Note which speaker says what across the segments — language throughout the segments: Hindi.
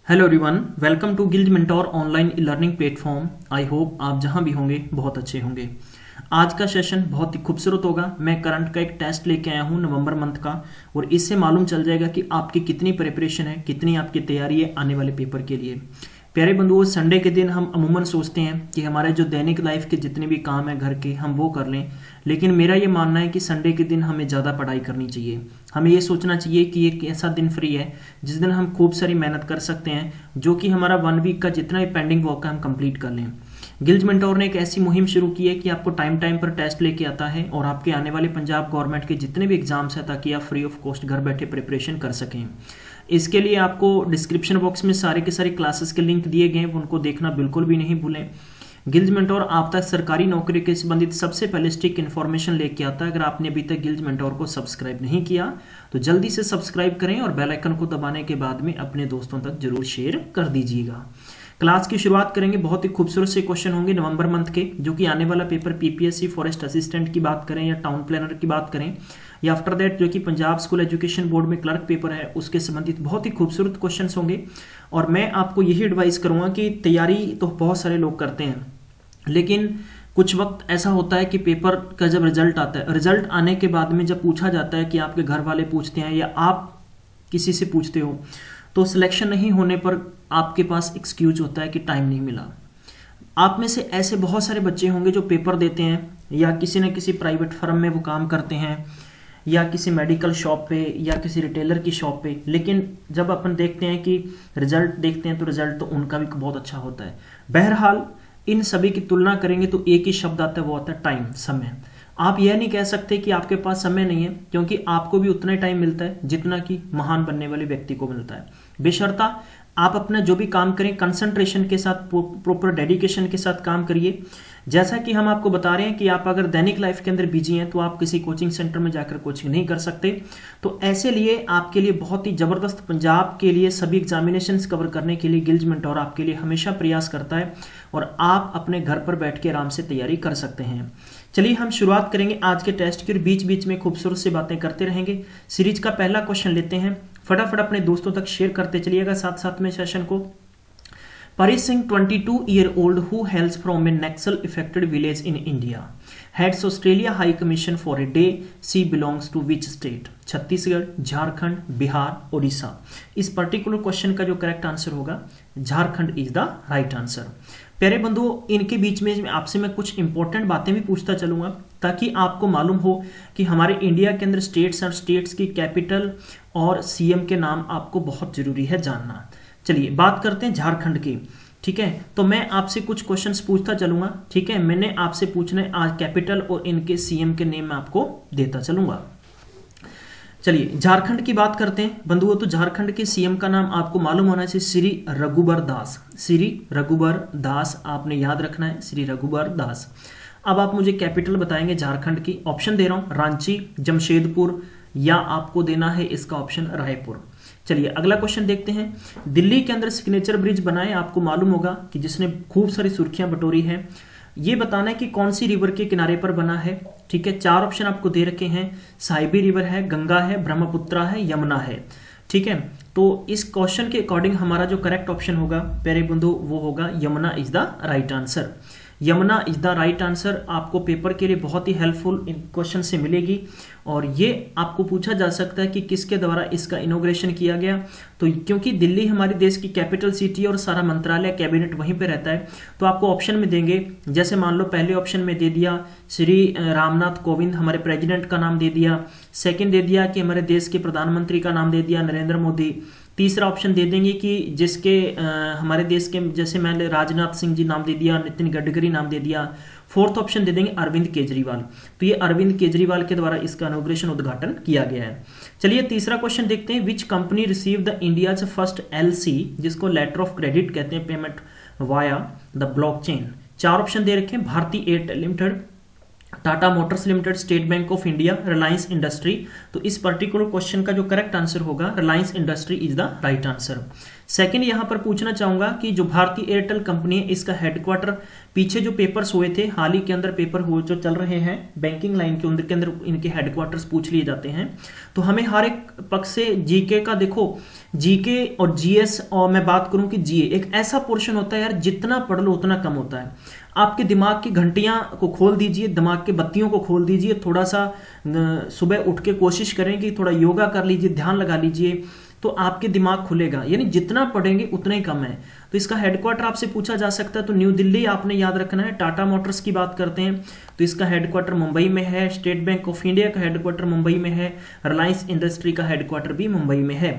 Speaker 1: Hello everyone, welcome to Guild Mentor online learning platform. I hope आप जहां भी होंगे बहुत अच्छे होंगे। आज का सेशन बहुत ही खूबसूरत होगा। मैं करंट का एक टेस्ट लेके आया हूं नवंबर मंथ का, और इससे मालूम चल जाएगा कि आपकी कितनी प्रिपरेशन है, कितनी आपकी तैयारी है आने वाले पेपर के लिए। प्यारे बंधुओं, संडे के दिन हम अमूमन सोचते हैं कि हमारे जो दैनिक लाइफ के जितने भी काम हैं घर के, हम वो कर लें, लेकिन मेरा ये मानना है कि संडे के दिन हमें ज़्यादा पढ़ाई करनी चाहिए। हमें ये सोचना चाहिए कि एक ऐसा दिन फ्री है जिस दिन हम खूब सारी मेहनत कर सकते हैं, जो कि हमारा 1 वीक का जितना भी पेंडिंग वर्क है हम कंप्लीट कर लें। गिल्ड मेंटोर ने एक ऐसी मुहिम शुरू की है कि आपको टाइम टाइम पर टेस्ट लेके आता है और आपके आने वाले पंजाब गवर्नमेंट के जितने भी एग्जाम्स हैं, ताकि आप फ्री ऑफ कॉस्ट घर बैठे प्रिपरेशन कर सकें। इसके लिए आपको डिस्क्रिप्शन बॉक्स में सारे के सारे क्लासेस के लिंक दिए गए हैं, उनको देखना बिल्कुल भी नहीं भूलें। गिल्ड मेंटोर आप तक सरकारी नौकरी के संबंधित सबसे पहले स्टिक इन्फॉर्मेशन लेके आता है। अगर आपने अभी तक गिल्ड मेंटोर को सब्सक्राइब नहीं किया तो जल्दी से सब्सक्राइब करें और बेल आइकन को दबाने के बाद में अपने दोस्तों तक जरूर शेयर कर दीजिएगा। क्लास की शुरुआत करेंगे, बहुत ही खूबसूरत से क्वेश्चन होंगे नवंबर मंथ के, जो कि आने वाला पेपर पीपीएससी फॉरेस्ट असिस्टेंट की बात करें या टाउन प्लानर की बात करें, या आफ्टर दैट जो कि पंजाब स्कूल एजुकेशन बोर्ड में क्लर्क पेपर है उसके संबंधित बहुत ही खूबसूरत क्वेश्चंस होंगे। और मैं आपको यही एडवाइस करूंगा कि तैयारी तो बहुत सारे लोग करते हैं, लेकिन कुछ वक्त ऐसा होता है कि पेपर का जब रिजल्ट आता है, रिजल्ट आने के बाद में जब पूछा जाता है कि आपके घर वाले पूछते हैं या आप किसी से पूछते हो, तो सिलेक्शन नहीं होने पर आपके पास एक्सक्यूज होता है कि टाइम नहीं मिला। आप में से ऐसे बहुत सारे बच्चे होंगे जो पेपर देते हैं या किसी न किसी प्राइवेट फर्म में वो काम करते हैं या किसी मेडिकल शॉप पे या किसी रिटेलर की शॉप पे, लेकिन जब अपन देखते हैं कि रिजल्ट देखते हैं तो रिजल्ट तो उनका भी बहुत अच्छा होता है। बहरहाल इन सभी की तुलना करेंगे तो एक ही शब्द आता है, वो आता है टाइम, समय। आप यह नहीं कह सकते कि आपके पास समय नहीं है, क्योंकि आपको भी उतना ही टाइम मिलता है जितना कि महान बनने वाले व्यक्ति को मिलता है। बेशर्ता आप अपना जो भी काम करें कंसंट्रेशन के साथ, प्रॉपर डेडिकेशन के साथ काम करिए। जैसा कि हम आपको बता रहे हैं कि आप अगर दैनिक लाइफ के अंदर बिजी हैं तो आप किसी कोचिंग सेंटर में जाकर कोचिंग नहीं कर सकते, तो ऐसे लिए आपके लिए बहुत ही जबरदस्त पंजाब के लिए सभी एग्जामिनेशंस कवर करने के लिए गिल्ड मेंटोर आपके लिए हमेशा प्रयास करता है, और आप अपने घर पर बैठ के आराम से तैयारी कर सकते हैं। चलिए हम शुरुआत करेंगे आज के टेस्ट की, और बीच बीच में खूबसूरत से बातें करते रहेंगे। सीरीज का पहला क्वेश्चन लेते हैं, फटाफट अपने दोस्तों तक शेयर करते चलिएगा साथ साथ में सेशन को। Paris Singh, 22-year-old who hails from a Naxal-affected village in India, heads Australia High Commission for a day. She belongs to which state? Chhattisgarh, Jharkhand, Bihar, Orissa. इस पर्टिकुलर क्वेश्चन का जो करेक्ट आंसर होगा Jharkhand is the right answer. प्यारे बंधुओं, इनके बीच में आपसे मैं कुछ इंपॉर्टेंट बातें भी पूछता चलूंगा, ताकि आपको मालूम हो कि हमारे इंडिया के अंदर स्टेट्स और स्टेट्स की कैपिटल और सीएम के नाम आपको बहुत जरूरी है जानना। चलिए बात करते हैं झारखंड की, ठीक है। तो मैं आपसे कुछ क्वेश्चंस पूछता चलूंगा, ठीक है। मैंने आपसे पूछने आज कैपिटल और इनके सीएम के नेम मैं आपको देता चलूंगा। चलिए झारखंड की बात करते हैं बंधुओं। तो झारखंड के सीएम का नाम आपको मालूम होना चाहिए, श्री रघुबर दास। श्री रघुबर दास आपने याद रखना है, श्री रघुबर दास। अब आप मुझे कैपिटल बताएंगे झारखंड की। ऑप्शन दे रहा हूं, रांची, जमशेदपुर, या आपको देना है इसका ऑप्शन रायपुर। चलिए अगला क्वेश्चन देखते हैं। दिल्ली के अंदर सिग्नेचर ब्रिज बना है, आपको मालूम होगा कि जिसने खूब सारी सुर्खियां बटोरी है। ये बताना है कि कौन सी रिवर के किनारे पर बना है, ठीक है। 4 ऑप्शन आपको दे रखे हैं, साइबी रिवर है, गंगा है, ब्रह्मपुत्रा है, यमुना है, ठीक है। तो इस क्वेश्चन के अकॉर्डिंग हमारा जो करेक्ट ऑप्शन होगा प्यारे बंधु वो होगा Yamuna is the right answer. Yamuna is the right answer आपको पेपर के लिए बहुत ही हेल्पफुल इन क्वेश्चन से मिलेगी, और ये आपको पूछा जा सकता है कि किसके द्वारा इसका इनॉग्रेशन किया गया। तो क्योंकि दिल्ली हमारे देश की कैपिटल सिटी और सारा मंत्रालय कैबिनेट वहीं पे रहता है, तो आपको ऑप्शन में देंगे, जैसे मान लो पहले ऑप्शन में दे दिया श्री रामनाथ कोविंद, हमारे प्रेसिडेंट का नाम दे दिया। सेकंड दे दिया कि हमारे देश के प्रधानमंत्री का नाम दे दिया नरेंद्र मोदी। तीसरा ऑप्शन दे देंगे कि जिसके हमारे देश के, जैसे मैंने राजनाथ सिंह जी नाम दे दिया, नितिन गडकरी नाम दे दिया। फोर्थ ऑप्शन दे देंगे अरविंद केजरीवाल। तो ये अरविंद केजरीवाल के द्वारा इसका इनॉग्रेशन उद्घाटन किया गया है। चलिए तीसरा क्वेश्चन देखते हैं। Which company receive the India's first LC, जिसको लेटर ऑफ क्रेडिट कहते हैं, payment via the blockchain. 4 option दे रखे हैं, Bharti Airtel Limited, Tata Motors Limited, State Bank of India, Reliance Industry. तो इस पर्टिकुलर क्वेश्चन का जो करेक्ट आंसर होगा Reliance Industry is the right answer. Second यहाँ पर पूछना चाहूंगा कि जो भारतीय एयरटेल कंपनी है इसका हेडक्वार्टर, पीछे जो पेपर्स हुए थे हाल ही के अंदर पेपर हुए जो चल रहे हैं बैंकिंग लाइन के अंदर इनके हेडक्वार्टर्स पूछ लिए जाते हैं। तो हमें हर एक पक्ष से जीके का देखो, जीके और जीएस, और मैं बात करूं कि जीए एक ऐसा पोर्शन होता है यार जितना पढ़ लो उतना कम होता है। आपके दिमाग की घंटियां को खोल दीजिए, दिमाग के बत्तियों को खोल दीजिए, थोड़ा सा सुबह उठ के कोशिश करें कि थोड़ा योगा कर लीजिए, ध्यान लगा लीजिए, तो आपके दिमाग खुलेगा। यानी जितना पढ़ेंगे उतना ही कम है। तो इसका हेडक्वार्टर आपसे पूछा जा सकता है, तो न्यू दिल्ली आपने याद रखना है। टाटा मोटर्स की बात करते हैं तो इसका हेडक्वार्टर मुंबई में है। स्टेट बैंक ऑफ इंडिया का हेडक्वार्टर मुंबई में है। रिलायंस इंडस्ट्री का हेडक्वार्टर भी मुंबई में है।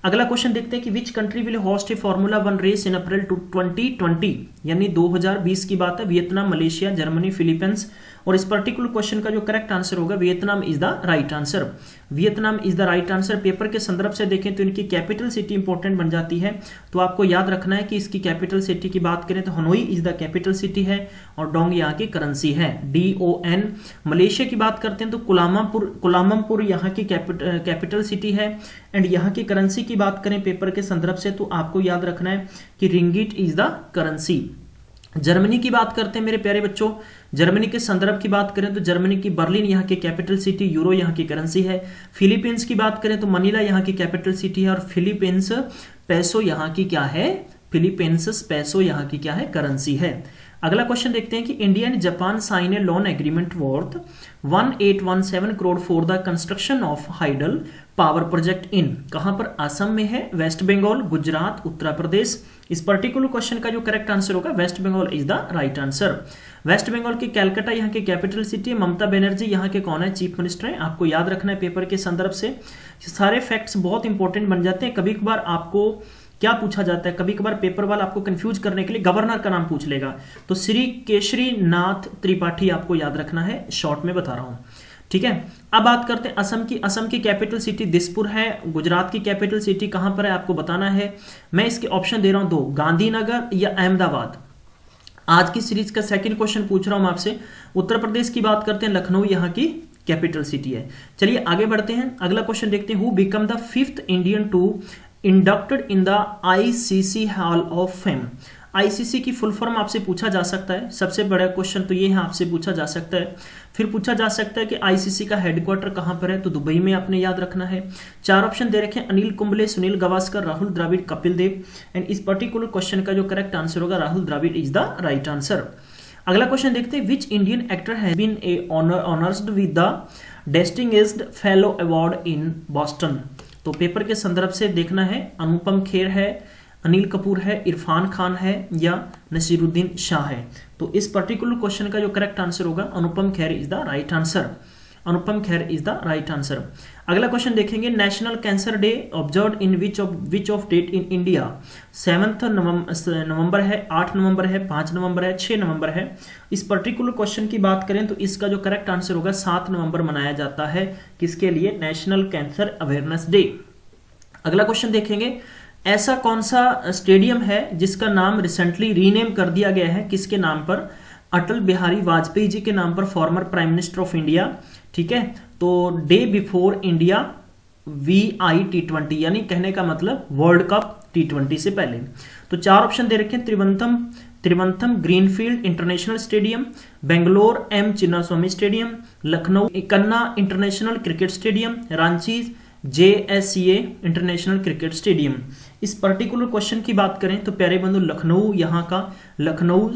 Speaker 1: अगला क्वेश्चन देखते हैं कि which country will host a formula 1 race in April 2020, यानी 2020 की बात है। Vietnam, Malaysia, Germany, Philippines. और इस पर्टिकुलर क्वेश्चन का जो करेक्ट आंसर होगा Vietnam is the right answer. Vietnam is the right answer. Paper के संदर्भ से देखें तो इनकी कैपिटल सिटी इंपॉर्टेंट बन जाती है। तो आपको याद रखना है कि इसकी कैपिटल सिटी की बात करें तो Hanoi is the capital city है और डोंग यहाँ की करेंसी है, DON। मलेशिया की बात करते हैं तो कुलालमपुर यहाँ की कैपिटल सिटी है एंड यहाँ की करेंसी की बात करें पेपर के संदर्भ से तो आपको याद रखना है कि ringgit is the currency. Germany की बात करते हैं मेरे प्यारे बच्चों, जर्मनी के संदर्भ की बात करें तो जर्मनी की बर्लिन यहाँ की कैपिटल सिटी, यूरो यहाँ की करेंसी है। फिलीपींस की बात करें तो मनीला यहाँ की कैपिटल सिटी है और फिलीपींस पैसो यहाँ की क्या है, फिलीपींस पैसो यहाँ की क्या है, करेंसी है। अगला क्वेश्चन देखते हैं कि India and Japan sign a loan agreement worth 1817 crore for the construction of hydel power project in, कहां पर, असम में है, वेस्ट बंगाल, गुजरात, उत्तर प्रदेश। इस पर्टिकुलर क्वेश्चन का जो करेक्ट आंसर होगा West Bengal is the right answer. West Bengal की कैलकाटा यहाँ की कैपिटल सिटी है। ममता बनर्जी यहाँ के कौन है, चीफ मिनिस्टर है। आपको याद रखना है पेपर के संदर्भ से सारे फैक्ट्स बहुत इंपॉर्टेंट बन जाते हैं। कभी कभार आपको क्या पूछा जाता है, कभी कभार पेपर वाला आपको कंफ्यूज करने के लिए गवर्नर का नाम पूछ लेगा, तो श्री केशरी नाथ त्रिपाठी आपको याद रखना है, शॉर्ट में बता रहा हूं, ठीक है। अब बात करते हैं असम की। असम की कैपिटल सिटी दिसपुर है। गुजरात की कैपिटल सिटी कहां पर है आपको बताना है। मैं इसके ऑप्शन दे रहा हूं दो, गांधीनगर या अहमदाबाद। आज की सीरीज का सेकंड क्वेश्चन पूछ रहा हूं आपसे। उत्तर प्रदेश की बात करते हैं, लखनऊ यहाँ की कैपिटल सिटी है। चलिए आगे बढ़ते हैं, अगला क्वेश्चन देखते हैं। Who become the 5th Indian to inducted in the ICC hall of fame. ICC की फुल फॉर्म आपसे पूछा जा सकता है। सबसे बड़ा क्वेश्चन तो ये है, आपसे पूछा जा सकता है। फिर पूछा जा सकता है कि ICC का हेडक्वार्टर कहां पर है, तो दुबई में आपने याद रखना है। 4 ऑप्शन दे रखे हैं, अनिल कुंबले, सुनील गावस्कर, राहुल द्रविड़, कपिल देव। एंड इस पर्टिकुलर क्वेश्चन का जो करेक्ट आंसर होगा Rahul Dravid is the right answer. अगला क्वेश्चन देखते हैं, which Indian actor has been honoured with the distinguished fellow award in Boston. तो पेपर के संदर्भ से देखना है, अनुपम खेर है, अनिल कपूर है, इरफान खान है या नसीरुद्दीन शाह है। तो इस पर्टिकुलर क्वेश्चन का जो करेक्ट आंसर होगा Anupam Kher is the right answer. Anupam Kher is the right answer. अगला क्वेश्चन देखेंगे, national cancer day observed in which of date in India. 7 नवंबर है, 8 नवंबर है, 5 नवंबर है, 6 नवंबर है। इस पर्टिकुलर क्वेश्चन की बात करें तो इसका जो करेक्ट आंसर होगा 7 नवंबर मनाया जाता है। किसके लिए, नेशनल कैंसर अवेयरनेस डे। अगला क्वेश्चन देखेंगे, ऐसा कौन सा स्टेडियम है जिसका नाम रिसेंटली रीनेम कर दिया गया है, किसके नाम पर, अटल बिहारी वाजपेयी जी के नाम पर, former prime minister of India, ठीक है। तो day before India VI T20, यानी कहने का मतलब वर्ल्ड कप T20 से पहले। तो 4 ऑप्शन दे रखे हैं, Trivandrum greenfield international stadium, Bangalore M Chinnaswamy stadium, Lucknow कन्ना international cricket stadium, Ranchi JSCA international cricket stadium. इस पर्टिकुलर क्वेश्चन की बात करें तो प्यारे बंधु लखनऊ यहाँ का लखनऊ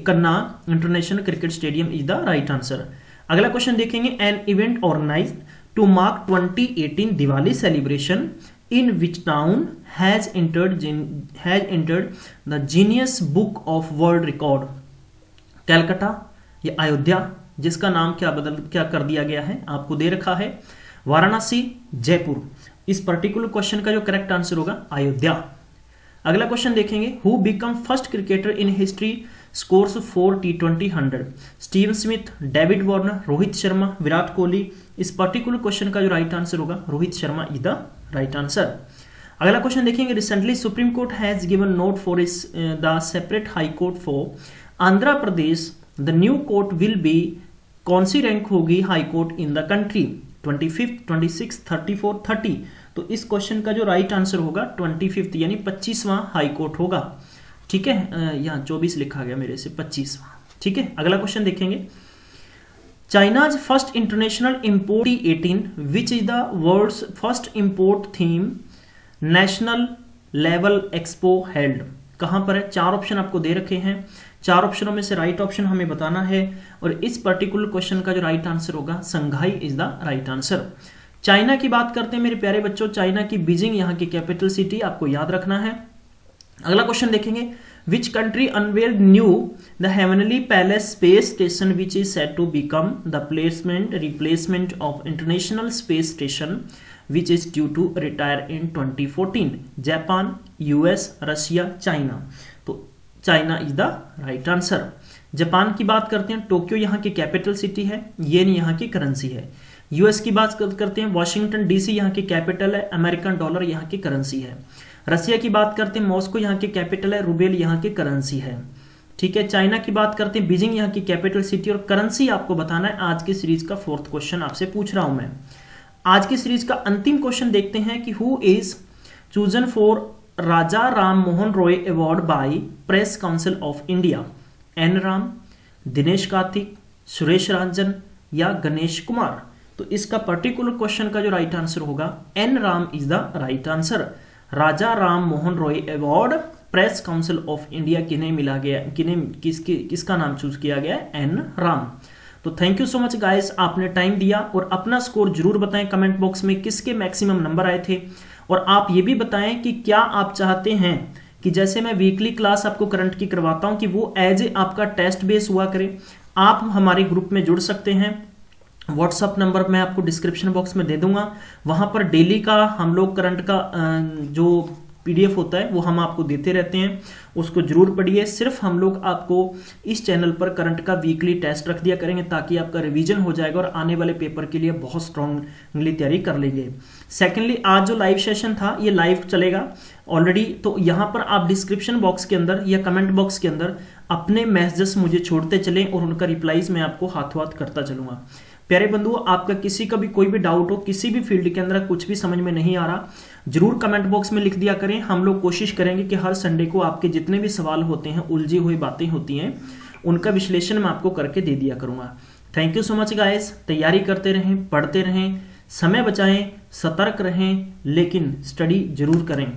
Speaker 1: कन्ना international cricket stadium is the right answer. अगला क्वेश्चन देखेंगे, an event organised to mark 2018 Diwali celebration in which town has entered the Guinness book of world record. Calcutta या अयोध्या, जिसका नाम क्या कर दिया गया है आपको दे रखा है, वाराणसी, जयपुर। इस पर्टिकुलर क्वेश्चन का जो करेक्ट आंसर होगा अयोध्या। अगला क्वेश्चन देखेंगे, who become first cricketer in history scores 4 T20 100। Steven Smith, David Warner, Rohit Sharma, Virat Kohli. इस पर्टिकुलर क्वेश्चन का जो राइट आंसर होगा Rohit Sharma is the right answer. अगला क्वेश्चन देखेंगे, recently supreme court has given note for the separate high court for Andhra Pradesh. The new court will be, कौन सी रैंक होगी high court in the country, 25th, 26th, 34, 30। तो इस क्वेश्चन का जो राइट आंसर होगा 25वां यानी 25वां हाई कोर्ट होगा। ठीक है, यहाँ 24 लिखा गया मेरे से, 25वां। ठीक है, अगला क्वेश्चन देखेंगे। China's first international import 2018 which is the world's first import theme national level expo held. कहां पर है? 4 ऑप्शन आपको दे रखे हैं, 4 ऑप्शनों में से राइट ऑप्शन हमें बताना है और इस पर्टिकुलर क्वेश्चन का जो राइट आंसर होगा Shanghai is the right answer. China की बात करते हैं मेरे प्यारे बच्चों, चाइना की बीजिंग यहाँ की कैपिटल सिटी आपको याद रखना है। अगला क्वेश्चन देखेंगे। Which country unveiled new the Heavenly Palace space station which is said to become the replacement of International Space Station which is due to retire in 2014? Japan, US, Russia, China. तो China is the right answer. Japan की बात करते हैं, टोक्यो यहाँ की कैपिटल सिटी है, येन यहाँ की करेंसी है। यूएस की बात करते हैं, वॉशिंगटन डीसी यहाँ की कैपिटल है, अमेरिकन डॉलर यहाँ की करेंसी है। रसिया की बात करते हैं, मॉस्को यहाँ की कैपिटल है, रूबेल यहाँ की करेंसी है। ठीक है, चाइना की बात करते हैं, बीजिंग यहाँ की कैपिटल सिटी और करेंसी आपको बताना है। आज की सीरीज का 4th क्वेश्चन आपसे पूछ रहा हूं मैं। आज की सीरीज का अंतिम क्वेश्चन देखते हैं कि who is chosen for Raja Ram Mohan Roy award by press council of India? N Ram, Dinesh Karthik, Suresh Ranjan या गणेश कुमार? तो इसका पर्टिकुलर क्वेश्चन का जो राइट आंसर होगा N Ram is the right answer. Raja Ram Mohan Roy award press council of India किन्हें मिला गया, किसका नाम चूज किया गया? एन राम। तो thank you so much guys, आपने टाइम दिया और अपना स्कोर जरूर बताएं कमेंट बॉक्स में किसके मैक्सिमम नंबर आए थे। और आप ये भी बताएं कि क्या आप चाहते हैं कि जैसे मैं वीकली क्लास आपको करंट की करवाता हूं कि वो एज ए आपका टेस्ट बेस हुआ करे। आप हमारे ग्रुप में जुड़ सकते हैं, व्हाट्सअप नंबर मैं आपको डिस्क्रिप्शन बॉक्स में दे दूंगा। वहां पर डेली का हम लोग करंट का जो पीडीएफ होता है वो हम आपको देते रहते हैं, उसको जरूर पढ़िए। सिर्फ हम लोग आपको इस चैनल पर करंट का वीकली टेस्ट रख दिया करेंगे ताकि आपका रिवीजन हो जाएगा और आने वाले पेपर के लिए बहुत स्ट्रांगली तैयारी कर लेंगे। सेकेंडली, आज जो लाइव सेशन था ये लाइव चलेगा ऑलरेडी, तो यहाँ पर आप डिस्क्रिप्शन बॉक्स के अंदर या कमेंट बॉक्स के अंदर अपने मैसेजेस मुझे छोड़ते चलें और उनका रिप्लाईज मैं आपको हाथों हाथ करता चलूंगा। प्यारे बंधुओं, आपका किसी का भी कोई भी डाउट हो, किसी भी फील्ड के अंदर कुछ भी समझ में नहीं आ रहा, जरूर कमेंट बॉक्स में लिख दिया करें। हम लोग कोशिश करेंगे कि हर संडे को आपके जितने भी सवाल होते हैं, उलझी हुई बातें होती हैं, उनका विश्लेषण मैं आपको करके दे दिया करूंगा। Thank you so much guys. तैयारी करते रहें, पढ़ते रहें, समय बचाएं, सतर्क रहें, लेकिन स्टडी जरूर करें।